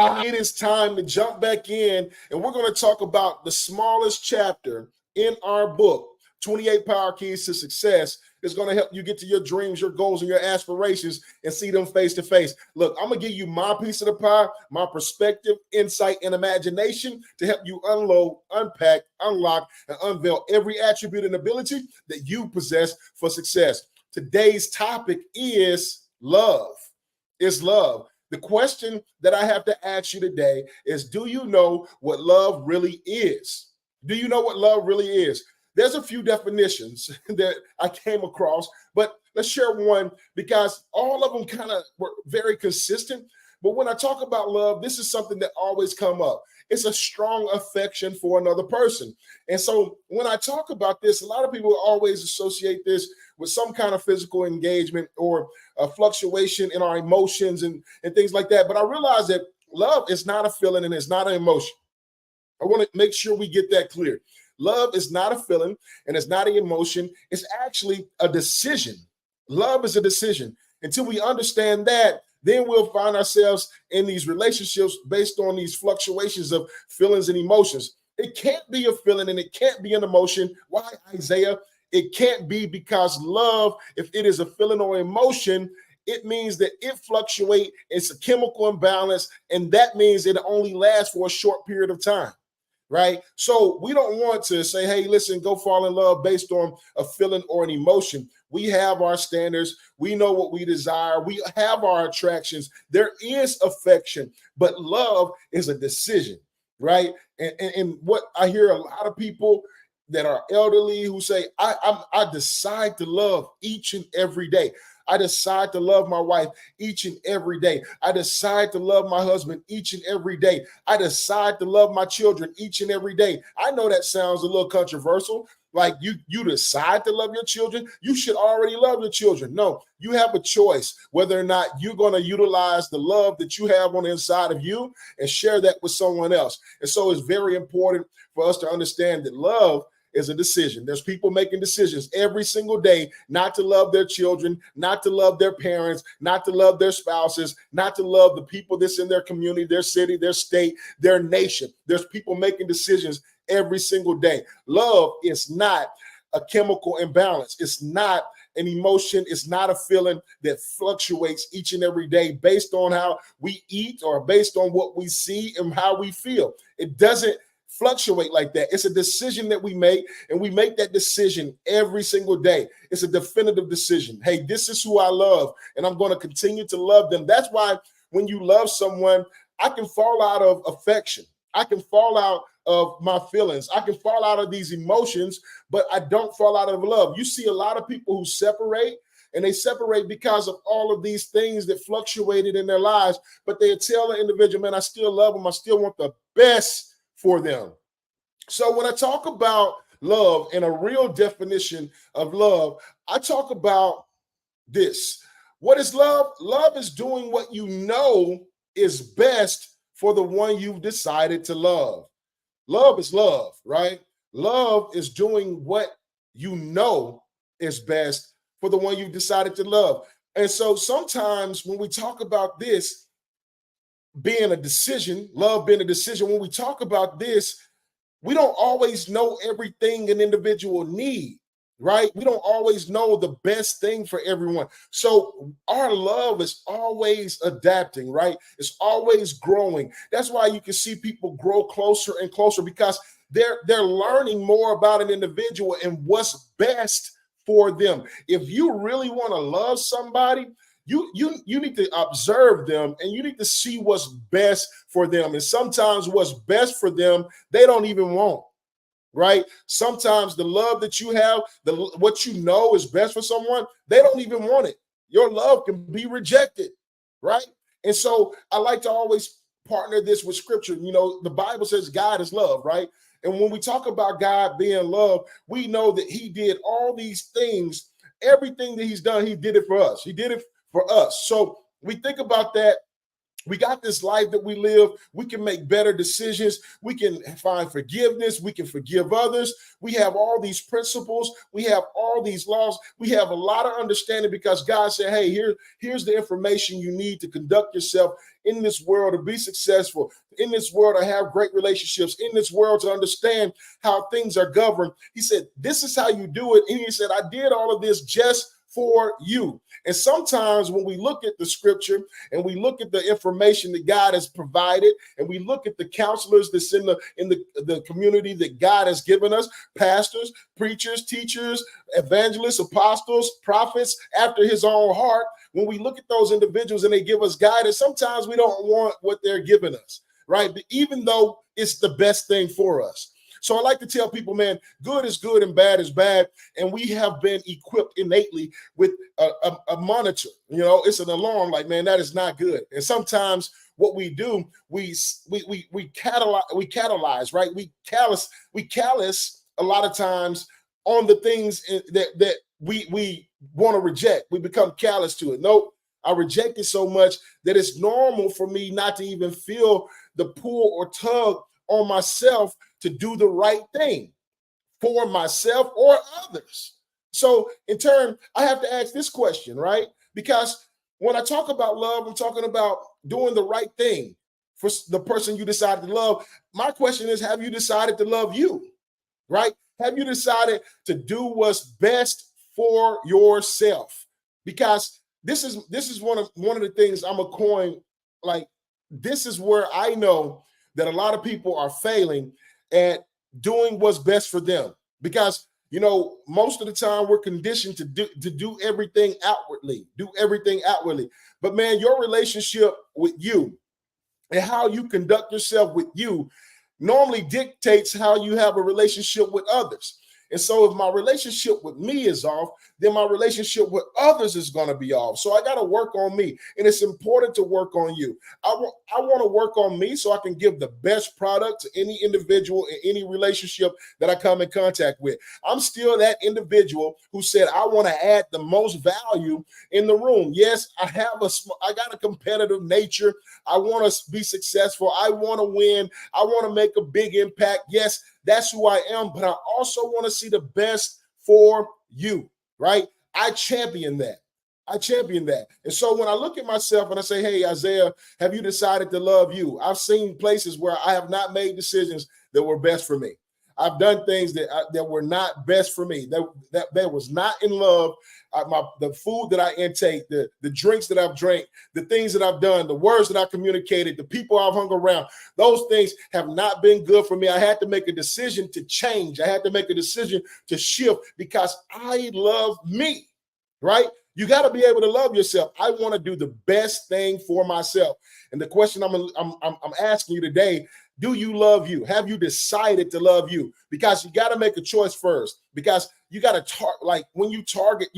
It is time to jump back in, and we're going to talk about the smallest chapter in our book, 28 Power Keys to Success. It's going to help you get to your dreams, your goals, and your aspirations and see them face to face. Look, I'm going to give you my piece of the pie, my perspective, insight, and imagination to help you unload, unpack, unlock, and unveil every attribute and ability that you possess for success. Today's topic is love. It's love. The question that I have to ask you today is, do you know what love really is? Do you know what love really is? There's a few definitions that I came across, but let's share one because all of them kind of were very consistent. But when I talk about love, this is something that always come up. It's a strong affection for another person. And so when I talk about this, a lot of people always associate this with some kind of physical engagement or a fluctuation in our emotions and things like that. But I realize that love is not a feeling and it's not an emotion. I want to make sure we get that clear. Love is not a feeling and it's not an emotion. It's actually a decision. Love is a decision. Until we understand that, then we'll find ourselves in these relationships based on these fluctuations of feelings and emotions. It can't be a feeling and it can't be an emotion. Why, Isaiah? It can't be because love, if it is a feeling or emotion, it means that it fluctuates. It's a chemical imbalance, and that means it only lasts for a short period of time. Right. So we don't want to say, hey, listen, go fall in love based on a feeling or an emotion. We have our standards. We know what we desire. We have our attractions. There is affection, but love is a decision. Right. And what I hear a lot of people that are elderly who say, I decide to love each and every day. I decide to love my wife each and every day. I decide to love my husband each and every day. I decide to love my children each and every day. I know that sounds a little controversial. Like you decide to love your children. You should already love your children. No, you have a choice whether or not you're going to utilize the love that you have on the inside of you and share that with someone else. And so it's very important for us to understand that love is a decision. There's people making decisions every single day not to love their children, not to love their parents, not to love their spouses, not to love the people that's in their community, their city, their state, their nation. There's people making decisions every single day. Love is not a chemical imbalance. It's not an emotion. It's not a feeling that fluctuates each and every day based on how we eat or based on what we see and how we feel. It doesn't fluctuate like that. It's a decision that we make, and we make that decision every single day. It's a definitive decision. Hey, this is who I love, and I'm going to continue to love them. That's why when you love someone, I can fall out of affection. I can fall out of my feelings. I can fall out of these emotions, but I don't fall out of love. You see a lot of people who separate, and they separate because of all of these things that fluctuated in their lives, but they tell the individual, man, I still love them. I still want the best for them. So when I talk about love and a real definition of love, I talk about this. What is love? Love is doing what you know is best for the one you've decided to love. Love is love, right? Love is doing what you know is best for the one you've decided to love. And so sometimes when we talk about this, being a decision, love being a decision, when we talk about this, we don't always know everything an individual need, right? We don't always know the best thing for everyone. So our love is always adapting, right? It's always growing. That's why you can see people grow closer and closer because they're learning more about an individual and what's best for them. If you really want to love somebody, you need to observe them and you need to see what's best for them. And sometimes what's best for them, they don't even want, right? Sometimes the love that you have, what you know is best for someone, they don't even want it. Your love can be rejected, right? And so I like to always partner this with scripture. You know, the Bible says God is love, right? And when we talk about God being love, we know that he did all these things. Everything that he's done, he did it for us. He did it for us. So we think about that We got this life that we live. We can make better decisions. We can find forgiveness. We can forgive others. We have all these principles. We have all these laws. We have a lot of understanding because God said, hey, here's the information you need to conduct yourself in this world, to be successful, in this world, to have great relationships, in this world, to understand how things are governed. He said, this is how you do it. And he said, I did all of this just for you. And sometimes when we look at the scripture and we look at the information that God has provided, and we look at the counselors that's in the community that God has given us, pastors, preachers, teachers, evangelists, apostles, prophets after his own heart, when we look at those individuals and they give us guidance, sometimes we don't want what they're giving us, right? But even though it's the best thing for us. So I like to tell people, man, good is good and bad is bad. And we have been equipped innately with a monitor. You know, it's an alarm like, man, that is not good. And sometimes what we do, we catalyze, right? We callous a lot of times on the things that we want to reject. We become callous to it. Nope. I reject it so much that it's normal for me not to even feel the pull or tug on myself to do the right thing for myself or others. So in turn, I have to ask this question, right? Because when I talk about love, I'm talking about doing the right thing for the person you decided to love. My question is, have you decided to love you, right? Have you decided to do what's best for yourself? Because this is one of the things I'm a coin, like, this is where I know that a lot of people are failing at doing what's best for them, because most of the time we're conditioned to do everything outwardly, but man, your relationship with you and how you conduct yourself with you normally dictates how you have a relationship with others. And so if my relationship with me is off, then my relationship with others is going to be off. So I got to work on me. And it's important to work on you. I want to work on me so I can give the best product to any individual in any relationship that I come in contact with. I'm still that individual who said, I want to add the most value in the room. Yes, I got a competitive nature. I want to be successful. I want to win. I want to make a big impact. Yes, that's who I am, but I also want to see the best for you, right? I champion that. And so when I look at myself and I say, hey, Isaiah, have you decided to love you? I've seen places where I have not made decisions that were best for me. I've done things that were not best for me, that was not in love. The food that I intake, the drinks that I've drank, the things that I've done, the words that I communicated, the people I've hung around, those things have not been good for me. I had to make a decision to change. I had to make a decision to shift because I love me, right? You got to be able to love yourself. I want to do the best thing for myself. And the question I'm asking you today, do you love you? Have you decided to love you? Because you got to make a choice first. Because you got to when you target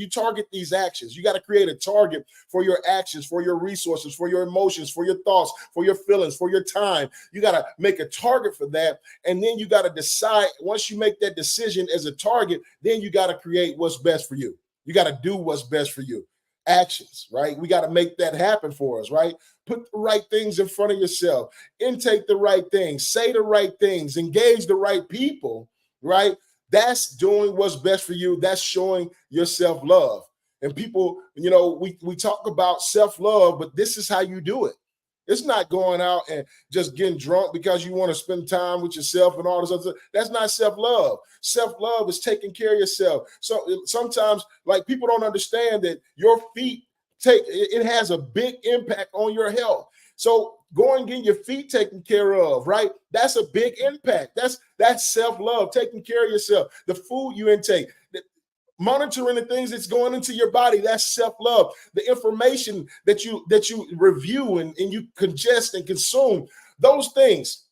these actions. You got to create a target for your actions, for your resources, for your emotions, for your thoughts, for your feelings, for your time. You got to make a target for that. And then you got to decide, once you make that decision as a target, then you got to create what's best for you. You got to do what's best for you. Actions, right? We got to make that happen for us, right? Put the right things in front of yourself, intake the right things, say the right things, engage the right people, right? That's doing what's best for you. That's showing your self-love. And people, we talk about self-love, but this is how you do it. It's not going out and just getting drunk because you want to spend time with yourself and all this other stuff. That's not self-love. Self-love is taking care of yourself. So sometimes, like, people don't understand that your feet it has a big impact on your health. So going and getting your feet taken care of, right? That's a big impact. That's self-love, taking care of yourself. The food you intake, monitoring the things that's going into your body, that's self-love. The information that you review and you ingest and consume, those things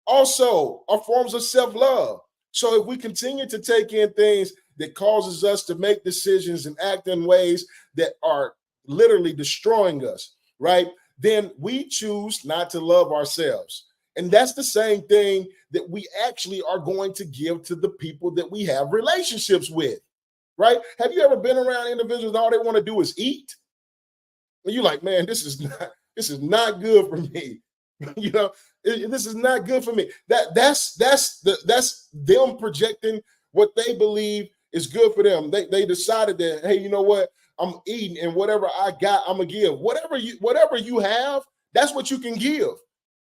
also are forms of self-love. So if we continue to take in things that causes us to make decisions and act in ways that are literally destroying us, right, then we choose not to love ourselves. And that's the same thing that we actually are going to give to the people that we have relationships with, right? Have you ever been around individuals and all they want to do is eat? And you're like, man, this is This is not good for me. This is not good for me. That's them projecting what they believe is good for them. They decided that, hey, you know what? I'm eating, and whatever I got, I'm gonna give. Whatever you have, that's what you can give.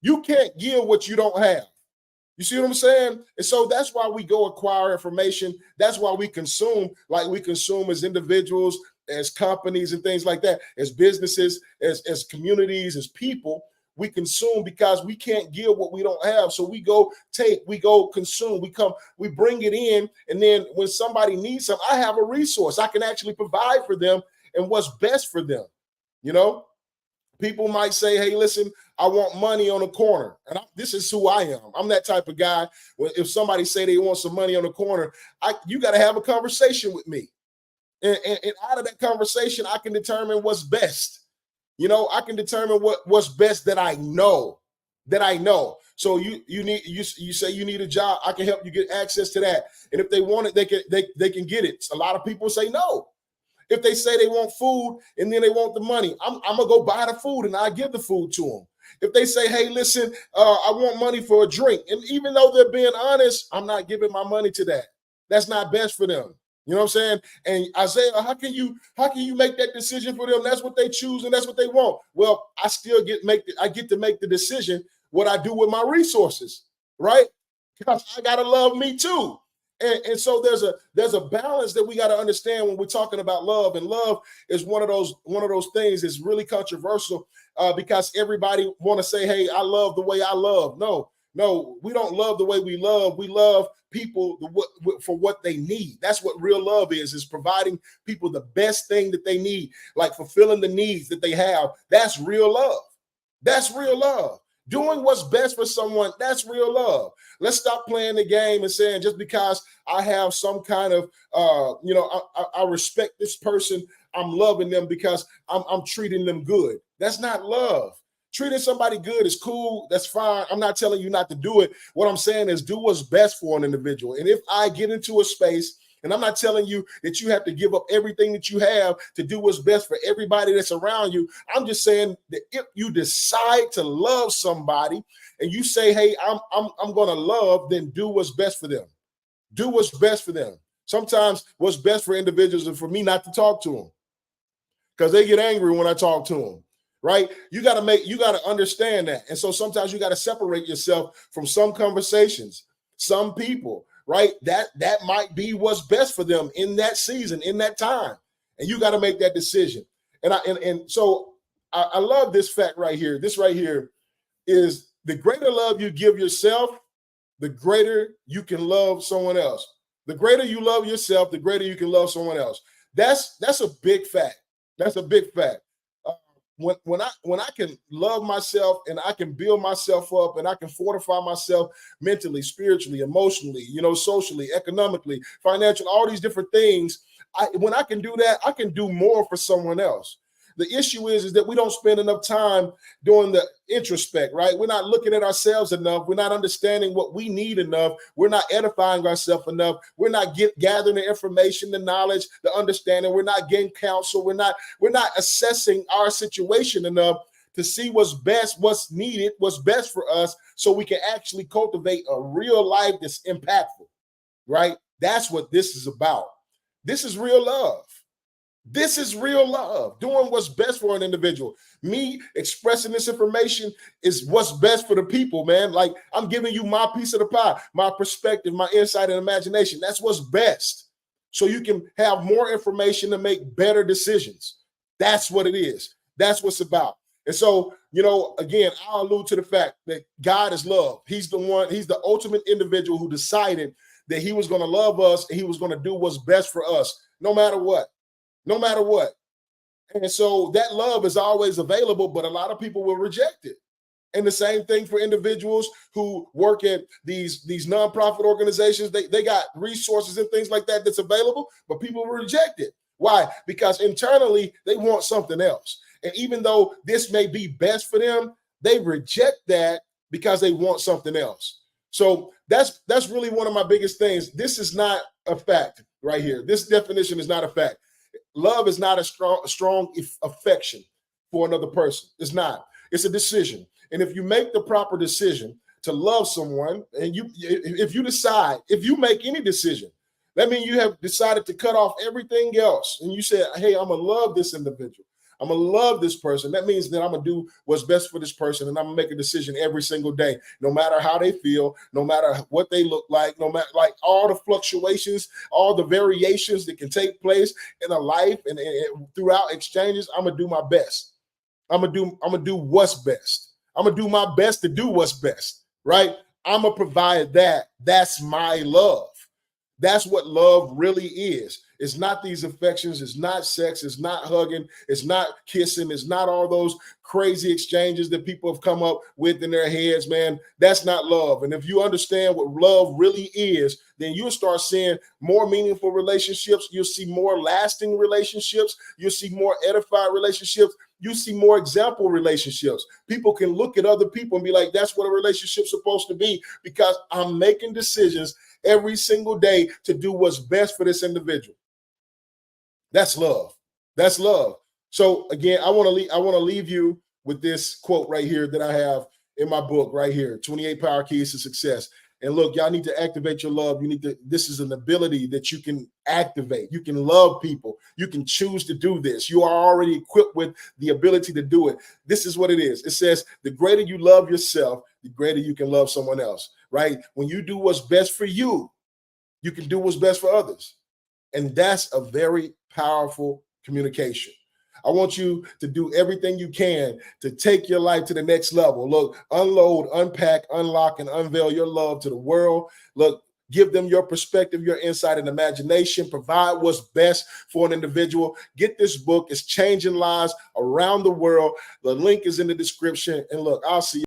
You can't give what you don't have. You see what I'm saying? And so that's why we go acquire information. That's why we consume like we consume as individuals, as companies and things like that, as businesses, as communities, as people. We consume because we can't give what we don't have. So we go consume, we bring it in. And then when somebody needs something, I have a resource. I can actually provide for them and what's best for them. People might say, hey, listen, I want money on the corner. And this is who I am. I'm that type of guy. If somebody say they want some money on the corner, you got to have a conversation with me. And out of that conversation, I can determine what's best. I can determine what's best that I know. So you say you need a job. I can help you get access to that. And if they want it, they can get it. A lot of people say no. If they say they want food and then they want the money, I'm gonna go buy the food and I give the food to them. If they say, hey, listen, I want money for a drink, and even though they're being honest, I'm not giving my money to that. That's not best for them. You know what I'm saying? And Isaiah, how can you make that decision for them? That's what they choose and that's what they want. Well, I still get to make the decision what I do with my resources, right? Because I gotta love me too. And so there's a balance that we got to understand when we're talking about love. And love is one of those things that's really controversial because everybody want to say, hey, I love the way I love. No, we don't love the way we love. We love people for what they need. That's what real love is providing people the best thing that they need, like fulfilling the needs that they have. That's real love. That's real love. Doing what's best for someone, that's real love. Let's stop playing the game and saying just because I have some kind of, I respect this person, I'm loving them because I'm treating them good. That's not love. Treating somebody good is cool. That's fine. I'm not telling you not to do it. What I'm saying is do what's best for an individual. And if I get into a space, and I'm not telling you that you have to give up everything that you have to do what's best for everybody that's around you. I'm just saying that if you decide to love somebody and you say, hey, I'm going to love, then do what's best for them. Do what's best for them. Sometimes what's best for individuals is for me not to talk to them because they get angry when I talk to them. Right? You got to understand that. And so sometimes you got to separate yourself from some conversations, some people. Right? That might be what's best for them in that season, in that time. And you got to make that decision. And so I love this fact right here. This right here is the greater love you give yourself, the greater you can love someone else. The greater you love yourself, the greater you can love someone else. That's a big fact. That's a big fact. When I can love myself and I can build myself up and I can fortify myself mentally, spiritually, emotionally, socially, economically, financially, all these different things. When I can do that, I can do more for someone else. The issue is that we don't spend enough time doing the introspect, right? We're not looking at ourselves enough. We're not understanding what we need enough. We're not edifying ourselves enough. We're not gathering the information, the knowledge, the understanding. We're not getting counsel. We're not assessing our situation enough to see what's best, what's needed, what's best for us, so we can actually cultivate a real life that's impactful, right? That's what this is about. This is real love. This is real love, doing what's best for an individual. Me expressing this information is what's best for the people, man. Like, I'm giving you my piece of the pie, my perspective, my insight and imagination. That's what's best. So you can have more information to make better decisions. That's what it is. That's what's about. And so, again, I'll allude to the fact that God is love. He's the ultimate individual who decided that he was going to love us and he was going to do what's best for us, no matter what. No matter what. And so that love is always available, but a lot of people will reject it. And the same thing for individuals who work at these nonprofit organizations. They got resources and things like that that's available, but people will reject it. Why? Because internally they want something else. And even though this may be best for them, they reject that because they want something else. So that's really one of my biggest things. This is not a fact right here. This definition is not a fact. Love is not a strong affection for another person. It's not. It's a decision. And if you make the proper decision to love someone, and if you make any decision, that means you have decided to cut off everything else. And you said, hey, I'm going to love this individual. I'm going to love this person. That means that I'm going to do what's best for this person. And I'm going to make a decision every single day, no matter how they feel, no matter what they look like, no matter like all the fluctuations, all the variations that can take place in a life and throughout exchanges. I'm going to do my best. I'm going to do what's best. I'm going to do my best to do what's best, right? I'm going to provide that. That's my love. That's what love really is. It's not these affections. It's not sex. It's not hugging. It's not kissing. It's not all those crazy exchanges that people have come up with in their heads, man. That's not love. And if you understand what love really is, then you'll start seeing more meaningful relationships. You'll see more lasting relationships. You'll see more edified relationships. You see more example relationships. People can look at other people and be like, that's what a relationship's supposed to be, because I'm making decisions every single day to do what's best for this individual. That's love. That's love. So again, I want to leave you with this quote right here that I have in my book right here, 28 Power Keys to Success. And look, y'all need to activate your love. This is an ability that you can activate. You can love people. You can choose to do this. You are already equipped with the ability to do it. This is what it is. It says, the greater you love yourself, the greater you can love someone else, right? When you do what's best for you, you can do what's best for others. And that's a very powerful communication. I want you to do everything you can to take your life to the next level. Look, unload, unpack, unlock, and unveil your love to the world. Look, give them your perspective, your insight, and imagination. Provide what's best for an individual. Get this book. It's changing lives around the world. The link is in the description. And look, I'll see you.